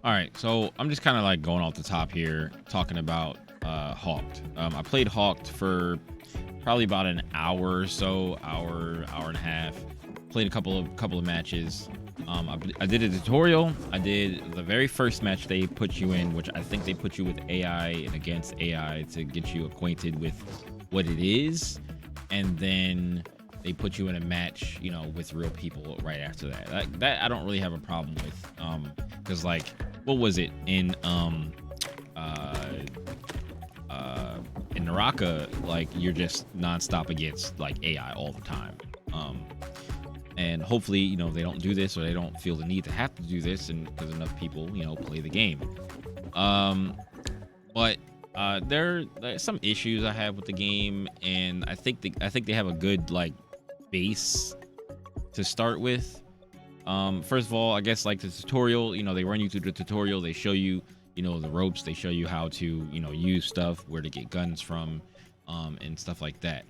All right, so I'm just kind of like going off the top here, talking about Hawked. I played Hawked for probably about an hour or so, hour and a half. Played a couple of matches. I did a tutorial. I did the very first match they put you in, which I think they put you with AI and against AI to get you acquainted with what it is, and then they put you in a match, with real people right after that. That I don't really have a problem with, because like, what was it uh, in Naraka? Like, you're just nonstop against like AI all the time. And hopefully, they don't do this, or they don't feel the need to have to do this, and because enough people, play the game. But there's some issues I have with the game, and I think they have a good like base to start with. First of all, I guess like the tutorial, they run you through the tutorial, they show you, the ropes, they show you how to, use stuff, where to get guns from, and stuff like that.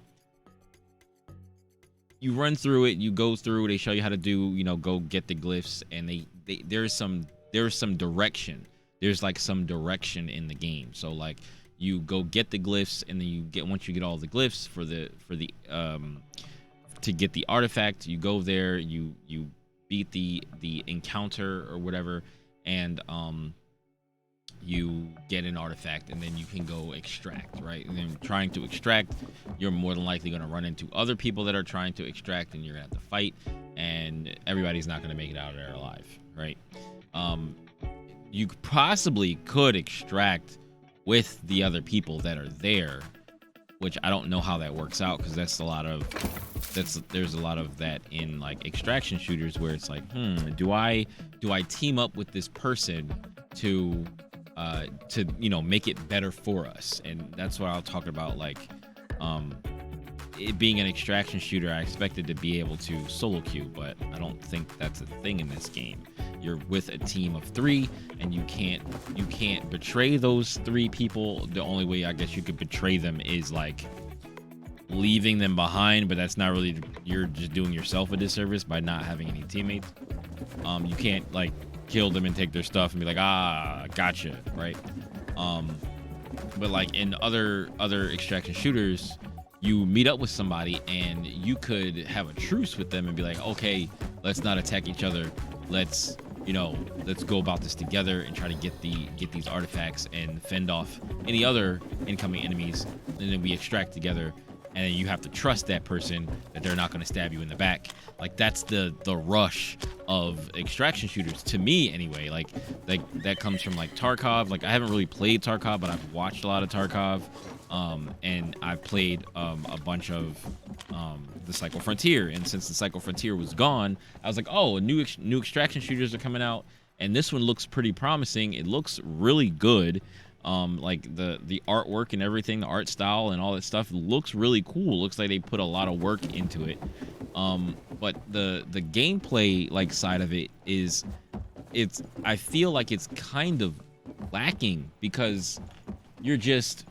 You run through it, you go through, they show you how to do, go get the glyphs, and there's some direction. There's like some direction in the game. So like, you go get the glyphs, and then once you get all the glyphs for the to get the artifact, you go there, you beat the encounter or whatever, and you get an artifact, and then you can go extract, right? And then trying to extract, you're more than likely going to run into other people that are trying to extract, and you're going to have to fight, and everybody's not going to make it out of there alive, right? You possibly could extract with the other people that are there, which I don't know how that works out, because there's a lot of that in like extraction shooters, where it's like, do I team up with this person to make it better for us? And that's what I'll talk about. Like, it being an extraction shooter, I expected to be able to solo queue, but I don't think that's a thing in this game. You're with a team of 3, and you can't betray those 3 people. The only way I guess you could betray them is like leaving them behind, but that's not really, you're just doing yourself a disservice by not having any teammates. You can't like kill them and take their stuff and be like, gotcha, right? But like in other extraction shooters, you meet up with somebody and you could have a truce with them and be like, okay, let's not attack each other, let's go about this together and try to get these artifacts and fend off any other incoming enemies, and then we extract together. And then you have to trust that person that they're not going to stab you in the back. Like, that's the rush of extraction shooters, to me anyway. Like that comes from like Tarkov. Like, I haven't really played Tarkov, but I've watched a lot of Tarkov, and I've played a bunch of the Cycle Frontier. And since the Cycle Frontier was gone, I was like, oh, new extraction shooters are coming out, and this one looks pretty promising. It looks really good. Like the artwork and everything, the art style and all that stuff looks really cool. Looks like they put a lot of work into it. But the gameplay like side of it is, I feel like it's kind of lacking, because you're just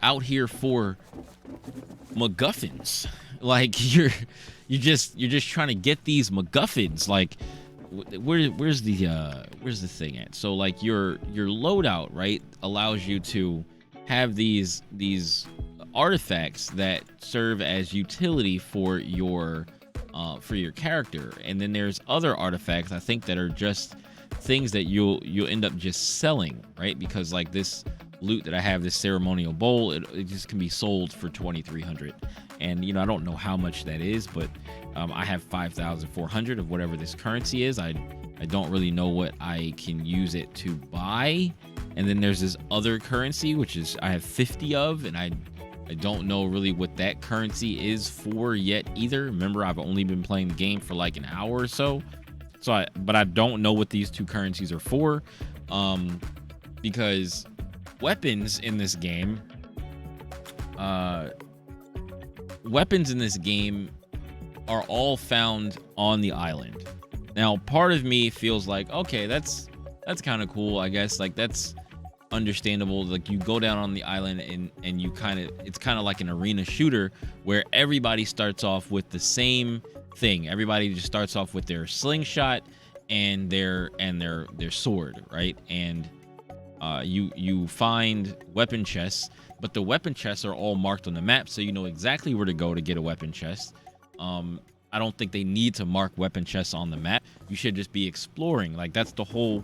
out here for MacGuffins. Like, you're just trying to get these MacGuffins. Like, where's the thing at? So like your loadout, right, allows you to have these artifacts that serve as utility for your character, and then there's other artifacts, I think, that are just things that you'll end up just selling, right? Because like this loot that I have, this ceremonial bowl, it just can be sold for 2,300, and I don't know how much that is, but I have 5,400 of whatever this currency is. I don't really know what I can use it to buy. And then there's this other currency, which is I have 50 of, and I don't know really what that currency is for yet either. Remember, I've only been playing the game for like an hour or so, but I don't know what these 2 currencies are for, because weapons in this game are all found on the island. Now, part of me feels like, okay, that's kind of cool, I guess. Like, that's understandable. Like, you go down on the island and you it's kind of like an arena shooter where everybody starts off with the same thing. Everybody just starts off with their slingshot, and their sword, right? And you find weapon chests, but the weapon chests are all marked on the map, so you know exactly where to go to get a weapon chest. I don't think they need to mark weapon chests on the map. You should just be exploring. Like, that's the whole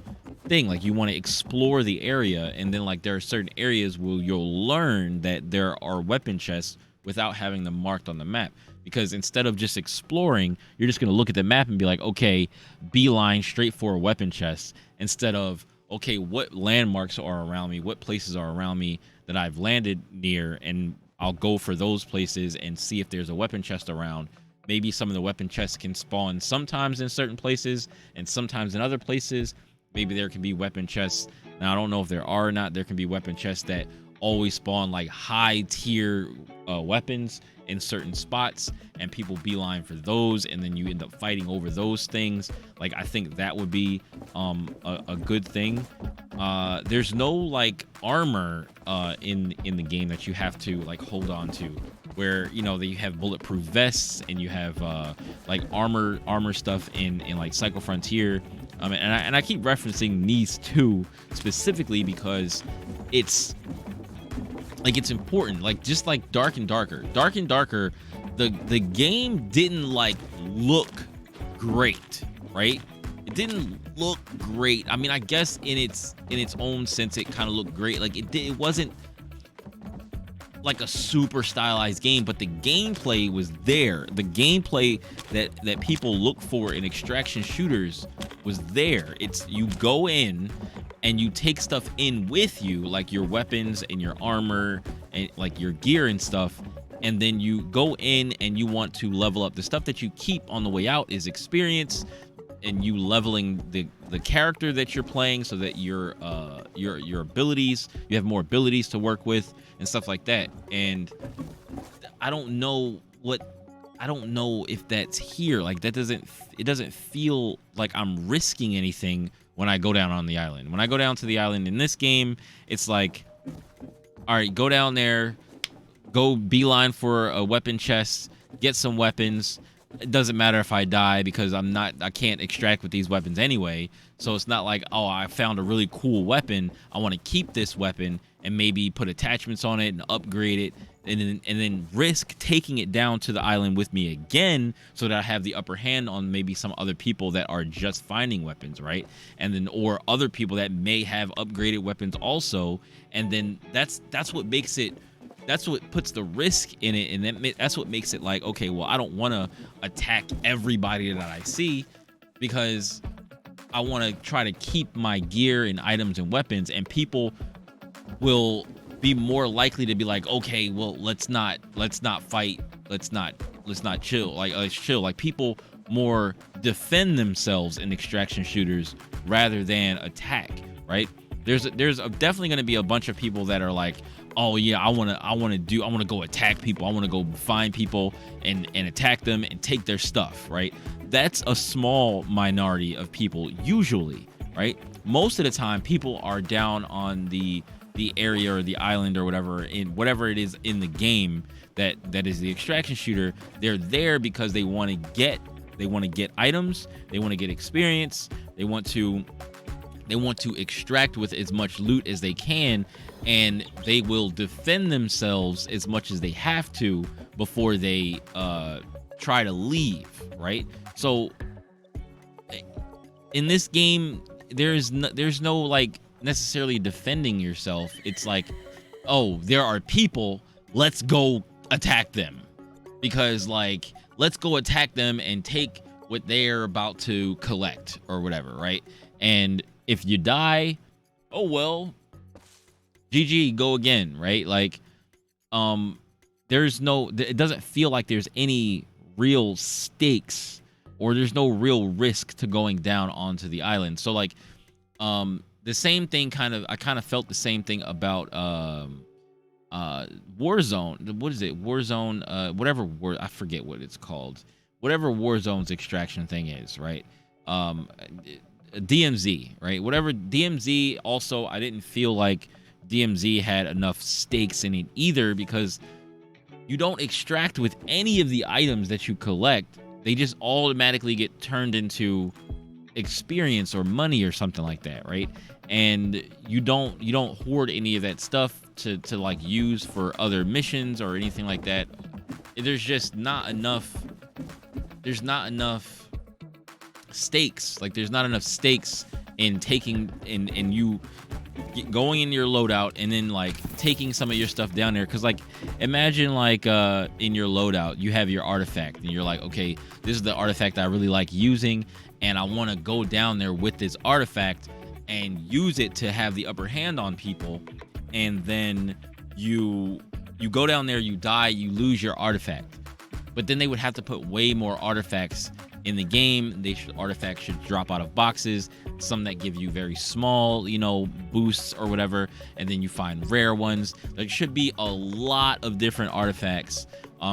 thing. Like, you want to explore the area, and then like there are certain areas where you'll learn that there are weapon chests without having them marked on the map. Because instead of just exploring, you're just going to look at the map and be like, okay, beeline straight for a weapon chest, instead of, okay, what landmarks are around me, what places are around me that I've landed near, and I'll go for those places and see if there's a weapon chest around. Maybe some of the weapon chests can spawn sometimes in certain places and sometimes in other places. Maybe there can be weapon chests. Now, I don't know if there are or not. There can be weapon chests that always spawn like high tier weapons in certain spots, and people beeline for those, and then you end up fighting over those things. Like, I think that would be a good thing. There's no like armor in the game that you have to like hold on to, where you know that you have bulletproof vests and you have like armor stuff in like Cycle Frontier. And I keep referencing Nice 2 specifically because it's like, it's important. Like, just like Dark and Darker, the game didn't like look great, right? It didn't look great. I mean, I guess in its own sense it kind of looked great. Like, it wasn't like a super stylized game, but the gameplay was there. The gameplay that people look for in extraction shooters was there. It's, you go in and you take stuff in with you, like your weapons and your armor and like your gear and stuff, and then you go in and you want to level up. The stuff that you keep on the way out is experience, and you leveling the character that you're playing so that your abilities, you have more abilities to work with and stuff like that. And I don't know if that's here. Like, it doesn't feel like I'm risking anything when I go down on the island. When I go down to the island in this game, it's like, all right, go down there, go beeline for a weapon chest, get some weapons. It doesn't matter if I die because I can't extract with these weapons anyway. So it's not like, oh, I found a really cool weapon, I want to keep this weapon and maybe put attachments on it and upgrade it, and then risk taking it down to the island with me again so that I have the upper hand on maybe some other people that are just finding weapons, right? And then, or other people that may have upgraded weapons also. And then that's what makes it, that's what puts the risk in it, and that's what makes it like, okay, well, I don't want to attack everybody that I see because I want to try to keep my gear and items and weapons, and people will be more likely to be like, okay, well, let's not fight, let's not chill, like let's chill. Like, people more defend themselves in extraction shooters rather than attack, right? There's definitely going to be a bunch of people that are like, oh yeah, I want to go attack people, I want to go find people and attack them and take their stuff, right? That's a small minority of people usually, right? Most of the time people are down on the area or the island or whatever, in whatever it is in the game that is the extraction shooter. They're there because they want to get items, they want to get experience, they want to extract with as much loot as they can, and they will defend themselves as much as they have to before they try to leave, right? So in this game, there's no like necessarily defending yourself. It's like, oh, there are people, let's go attack them, because like, let's go attack them and take what they're about to collect or whatever, right? And if you die, oh well, GG, go again, right? Like, it doesn't feel like there's any real stakes, or there's no real risk to going down onto the island. So like, the same thing I kind of felt the same thing about Warzone. What is it? Warzone, whatever word, I forget what it's called. Whatever Warzone's extraction thing is, right? DMZ, right? Whatever DMZ. Also, I didn't feel like DMZ had enough stakes in it either, because you don't extract with any of the items that you collect. They just automatically get turned into experience or money or something like that, right? And you don't hoard any of that stuff to like use for other missions or anything like that. There's just not enough. There's not enough stakes. Like there's not enough stakes in taking in you going in your loadout and then like taking some of your stuff down there. Because like imagine like in your loadout you have your artifact and you're like, okay, this is the artifact I really like using and I want to go down there with this artifact and use it to have the upper hand on people. And then you go down there, you die, you lose your artifact. But then they would have to put way more artifacts in the game. Artifacts should drop out of boxes, some that give you very small, boosts or whatever, and then you find rare ones. There should be a lot of different artifacts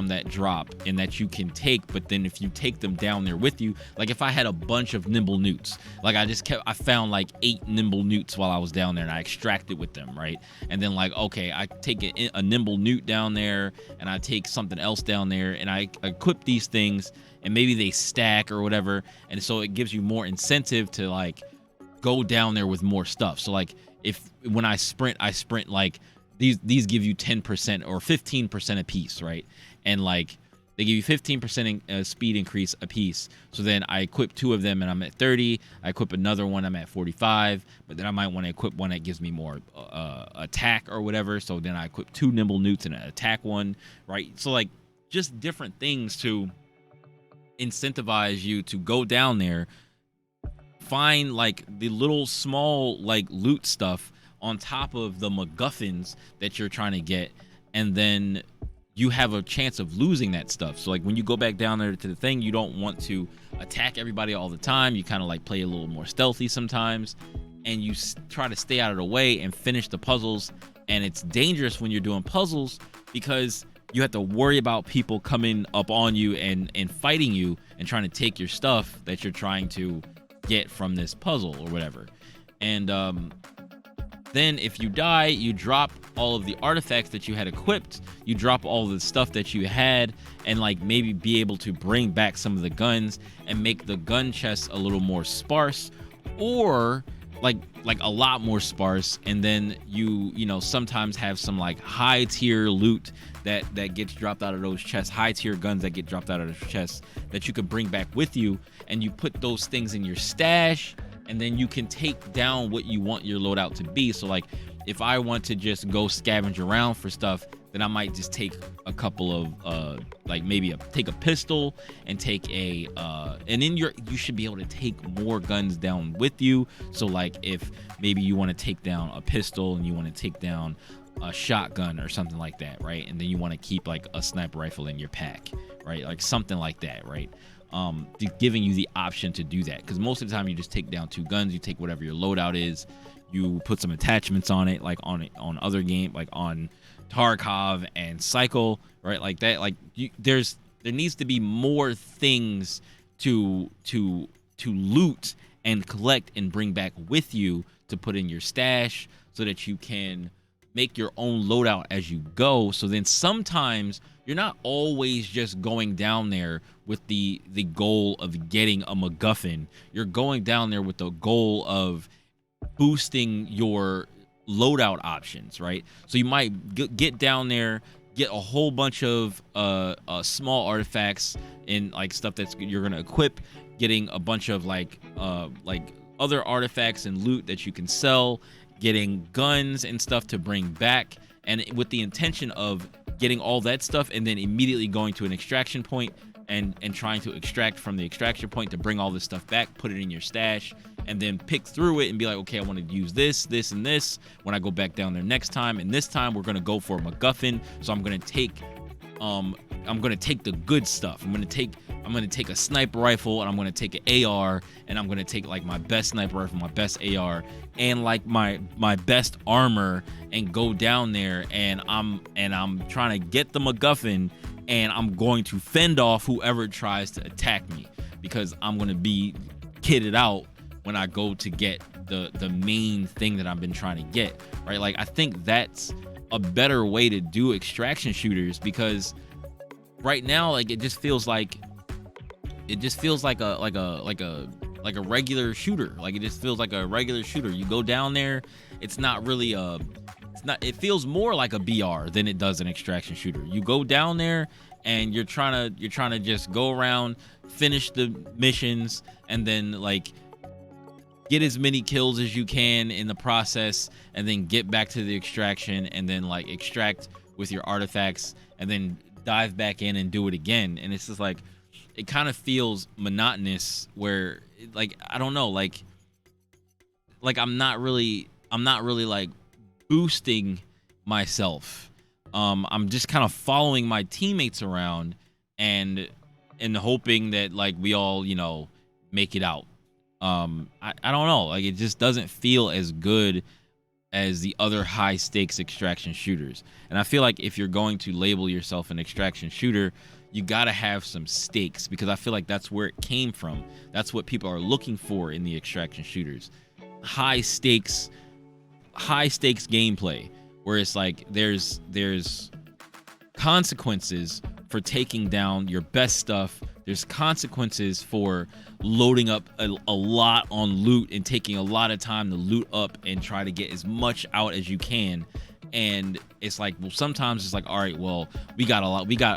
that drop and that you can take. But then if you take them down there with you, like if I had a bunch of nimble newts, like I found like 8 nimble newts while I was down there and I extracted with them, right? And then like, okay, I take a nimble newt down there and I take something else down there and I equip these things and maybe they stack or whatever. And so it gives you more incentive to like go down there with more stuff. So like when I sprint like these give you 10% or 15% a piece, right? And like they give you 15% speed increase a piece. So then I equip 2 of them and I'm at 30. I equip another one, I'm at 45. But then I might want to equip one that gives me more attack or whatever. So then I equip 2 nimble newts and an attack one, right? So like just different things to incentivize you to go down there, find like the little small like loot stuff on top of the MacGuffins that you're trying to get, and then you have a chance of losing that stuff. So like when you go back down there to the thing, you don't want to attack everybody all the time. You kind of like play a little more stealthy sometimes, and you try to stay out of the way and finish the puzzles. And it's dangerous when you're doing puzzles because you have to worry about people coming up on you and fighting you and trying to take your stuff that you're trying to get from this puzzle or whatever. And then if you die, you drop all of the artifacts that you had equipped. You drop all the stuff that you had and like maybe be able to bring back some of the guns and make the gun chests a little more sparse, or like a lot more sparse. And then you sometimes have some like high tier loot that gets dropped out of those chests, high tier guns that get dropped out of those chests that you can bring back with you, and you put those things in your stash. And then you can take down what you want your loadout to be. So like if I want to just go scavenge around for stuff, then I might just take a couple of like maybe take a pistol and take a and then you should be able to take more guns down with you. So like if maybe you want to take down a pistol and you want to take down a shotgun or something like that, right? And then you want to keep like a sniper rifle in your pack, right? Like something like that, right? Giving you the option to do that, because most of the time you just take down 2 guns, you take whatever your loadout is, you put some attachments on it, like on other game, like on Tarkov and Cycle, right? Like that, like there needs to be more things to loot and collect and bring back with you to put in your stash so that you can make your own loadout as you go. So then sometimes you're not always just going down there with the goal of getting a MacGuffin. You're going down there with the goal of boosting your loadout options, right? So you might get down there, get a whole bunch of small artifacts and like stuff that you're gonna equip, getting a bunch of like other artifacts and loot that you can sell, getting guns and stuff to bring back, and with the intention of getting all that stuff and then immediately going to an extraction point and trying to extract from the extraction point to bring all this stuff back, put it in your stash, and then pick through it and be like, okay, I want to use this, this, and this when I go back down there next time. And this time we're gonna go for a MacGuffin. So I'm gonna take the good stuff. I'm gonna take a sniper rifle, and I'm gonna take an AR, and I'm gonna take like my best sniper rifle, my best AR, and like my best armor, and go down there, and I'm trying to get the MacGuffin, and I'm going to fend off whoever tries to attack me, because I'm gonna be kitted out when I go to get the main thing that I've been trying to get, right? Like I think that's a better way to do extraction shooters, because right now like it just feels like a a regular shooter. Like it just feels like a regular shooter. You go down there, it's not really it feels more like a BR than it does an extraction shooter. You go down there and you're trying to just go around, finish the missions, and then like get as many kills as you can in the process, and then get back to the extraction, and then like extract with your artifacts, and then dive back in and do it again. And it's just like, it kind of feels monotonous where like, I don't know, like I'm not really like boosting myself. I'm just kind of following my teammates around and hoping that like we all, you know, make it out. I don't know, like it just doesn't feel as good as the other high stakes extraction shooters. And I feel like if you're going to label yourself an extraction shooter, you gotta have some stakes, because I feel like that's where it came from. That's what people are looking for in the extraction shooters. High stakes gameplay, where it's like there's consequences for taking down your best stuff. There's consequences for loading up a lot on loot and taking a lot of time to loot up and try to get as much out as you can. And it's like, well, sometimes it's like, all right, well, we got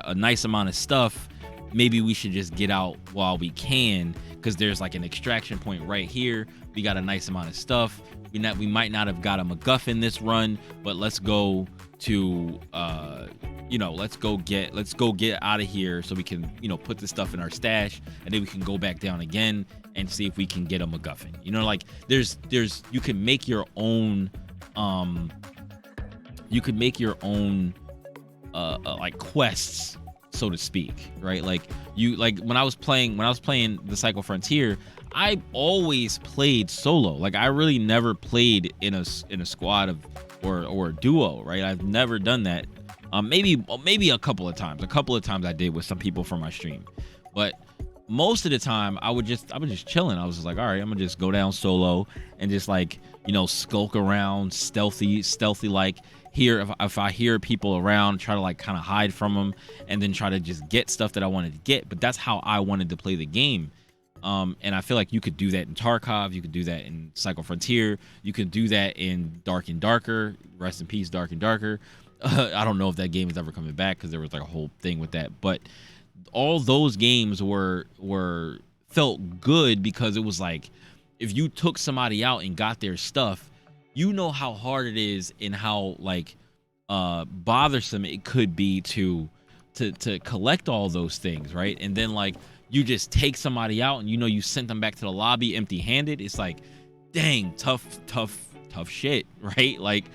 a nice amount of stuff. Maybe we should just get out while we can, because there's like an extraction point right here. We got a nice amount of stuff. We might not have got a MacGuffin this run, but let's go to let's go get out of here so we can, you know, put the stuff in our stash, and then we can go back down again and see if we can get a MacGuffin. You know, like there's you can make your own like quests, so to speak, right? Like when I was playing the Cycle Frontier, I always played solo. Like I really never played in a squad of or a duo, right? I've never done that. Maybe a couple of times. A couple of times I did with some people from my stream, but most of the time I was just chilling. I was just like, all right, I'm gonna just go down solo and just like, you know, skulk around, stealthy like. Here, if I hear people around, try to like kind of hide from them, and then try to just get stuff that I wanted to get. But that's how I wanted to play the game. And I feel like you could do that in Tarkov, you could do that in Cycle Frontier, you could do that in Dark and Darker. Rest in peace, Dark and Darker. I don't know if that game is ever coming back, because there was like a whole thing with that. But all those games felt good, because it was like, if you took somebody out and got their stuff, you know how hard it is and how like bothersome it could be to collect all those things, right? And then like you just take somebody out and you know you sent them back to the lobby empty-handed. It's like, dang, tough shit, right? Like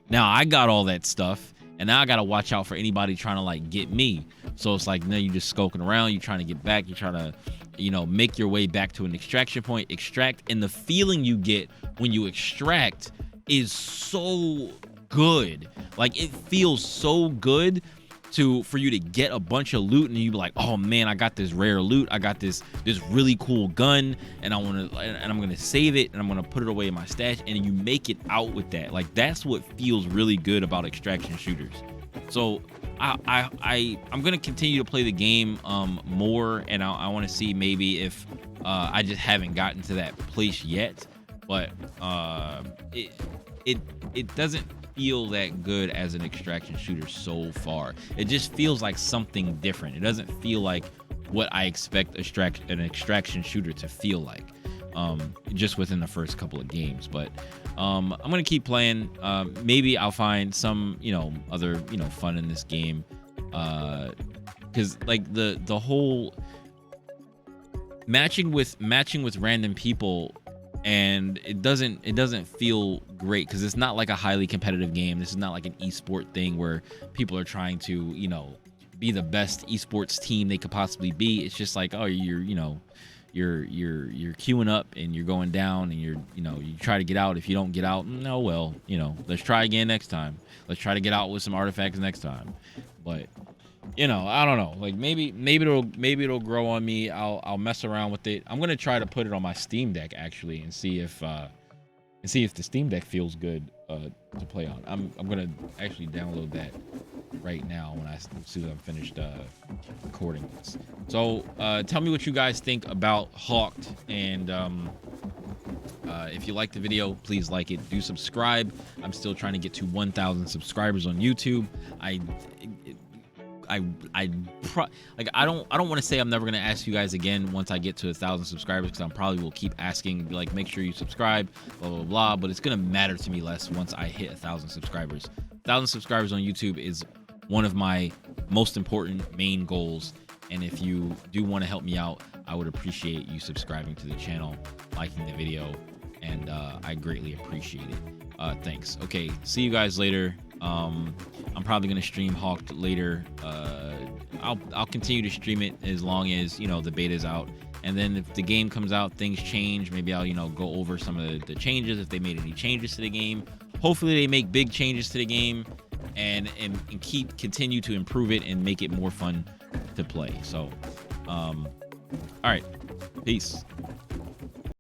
now I got all that stuff, and now I gotta watch out for anybody trying to like get me. So it's like, now you just skulking around, you're trying to get back, you're trying to, you know, make your way back to an extraction point, extract, and the feeling you get when you extract is so good. Like it feels so good for you to get a bunch of loot, and you be like, oh man, I got this rare loot, I got this really cool gun, and I'm gonna save it, and I'm gonna put it away in my stash, and you make it out with that. Like that's what feels really good about extraction shooters. So I'm gonna continue to play the game more, and I want to see maybe if I just haven't gotten to that place yet, but it doesn't feel that good as an extraction shooter so far. It just feels like something different. It doesn't feel like what I expect an extraction shooter to feel like, just within the first couple of games. But I'm gonna keep playing. Maybe I'll find some, you know, other, you know, fun in this game, because like the whole matching with random people, and it doesn't feel great, because it's not like a highly competitive game. This is not like an esport thing where people are trying to, you know, be the best esports team they could possibly be. It's just like, oh, you're queuing up and you're going down, and you try to get out. If you don't get out, no, well, you know, let's try again next time. Let's try to get out with some artifacts next time. But you know, I don't know. Like maybe it'll grow on me. I'll mess around with it. I'm gonna try to put it on my Steam Deck actually, and see if and see if the Steam Deck feels good to play on. I'm gonna actually download that right now when as soon as I'm finished recording this. So tell me what you guys think about HAWKED, and if you like the video, please like it. Do subscribe. I'm still trying to get to 1,000 subscribers on YouTube. I don't want to say I'm never gonna ask you guys again once I get to 1,000 subscribers, because I probably will keep asking, like, make sure you subscribe, blah blah blah. But it's gonna matter to me less once I hit 1,000 subscribers. 1,000 subscribers on YouTube is one of my most important main goals, and if you do want to help me out, I would appreciate you subscribing to the channel, liking the video, and I greatly appreciate it. Thanks. Okay, see you guys later. I'm probably gonna stream HAWKED later. I'll continue to stream it as long as, you know, the beta's out, and then if the game comes out, things change, maybe I'll, you know, go over some of the changes, if they made any changes to the game. Hopefully they make big changes to the game, and continue to improve it and make it more fun to play. So all right, peace.